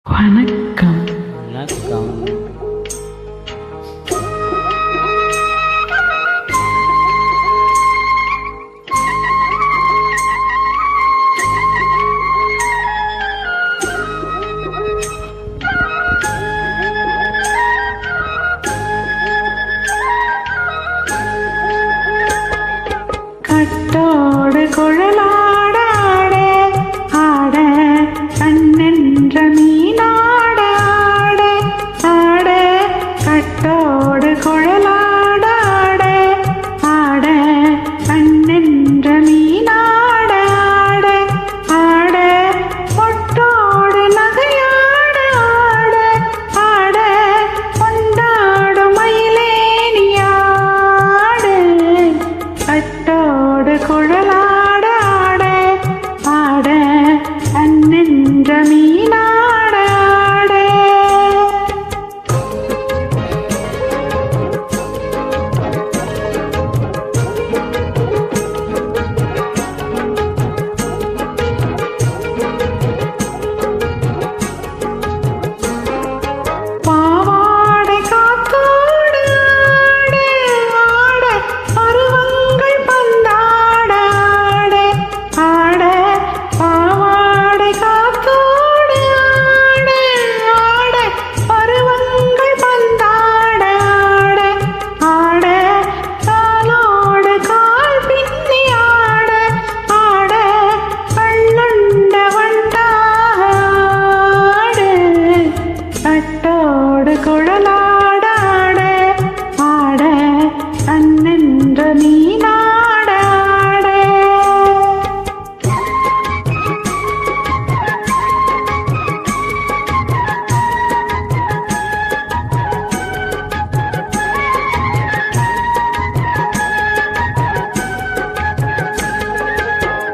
வணக்கம். வணக்கம். கட்டோடு குழலாட ஆட ஆட கண்ணென்ற மீனாட ஆட ஆட கட்டோடு குழலாட ஆட ஆட கண்ணென்ற மீனாட ஆட ஆட பொட்டோடு நகையாட ஆட ஆட கொண்டாடு மயிலேனியாடு கட்டோடு குழலாட ஆட ஆட கண்ணென்ற மீனாட ஆட பாவாடை காத்தோடு ஆட ஆட பருவங்கள் பந்தாட ஆட ஆட பாவாடை காத்தோடு ஆட ஆட பருவங்கள் பந்தாட ஆட ஆட காலோடு கால் பின்னி ஆட ஆட கண்ணுண்ட வண்டாக ஆடு கட்டோடு குழலாட ஆட ஆட கண்ணென்ற மீனாட ஆட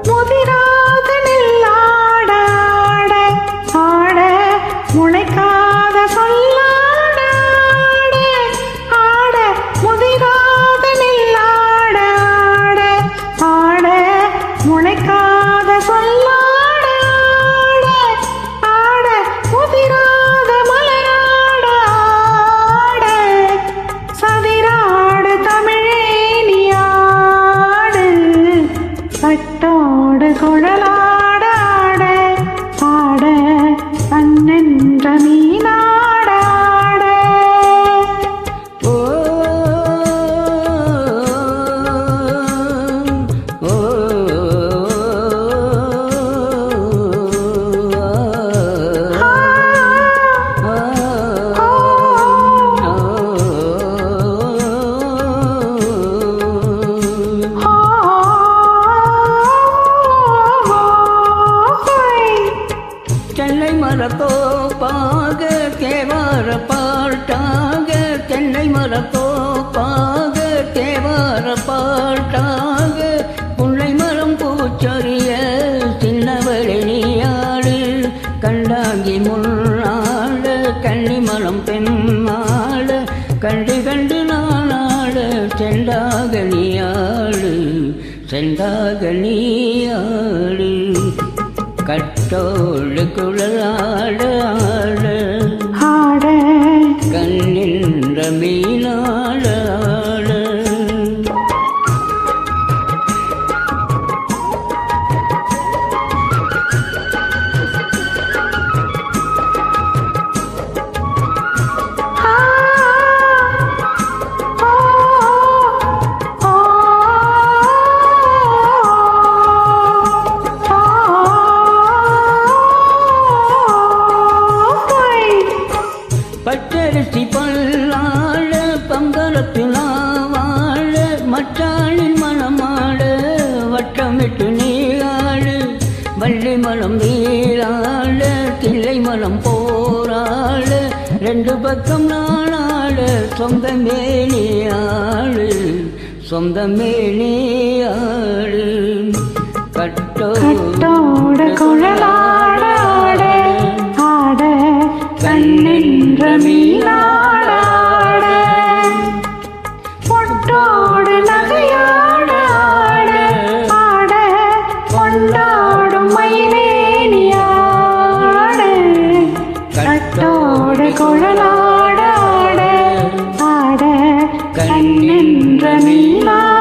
முதிராத நெல்லாட ஆட ஆட முளைக்காத சொல்லாட ஆட ஆட முதிராத நெல்லாட ஆட ஆட முளைக்காத சொல்லாட ஆட ஆட முதிராத மலராட ஆட சதிராடு தமிழேனியாடு கட்டோடு குழலாட ஆட ஆட கண்ணென்ற மீனாட ஆட ஓ ஓ தென்னை மரத்தோப்பாக தேவார பாட்டாக தென்னை மரத்தோப்பாக தேவார பாட்டாக புன்னை மரம் பூச்சொரிய சின்னவளை நீயாடு கண்டாங்கி முன்னாட கன்னிமரம் பெண்ணாட கண்டு கண்டு நானாட செண்டாக நீயாடு செண்டாக நீயாடு கட்டோடு குழலாட ஆட ஆட கண்ணின்ற மீனாட ஆட ஆ ஓ ஓ பச்சரிசி பல்லாழ பம்பரத்தில் வாழ மச்சானின் மனமாட வட்டமிட்டு நீராடு வள்ளி மலம் நீராட தில்லை மலம் போராட ரெண்டு பக்கம் நாளாட சொந்தமே நீயாடு சொந்தமே நீயாடு கட்டோடு குழலாட ஆட ஆட கண்ணென்ற மீனாட ஆட பொட்டோடு நகையாட ஆட ஆட கொண்டாடும் மயிலேனியாடு குழலாட ஆட ஆட கண்ணென்ற மீனாட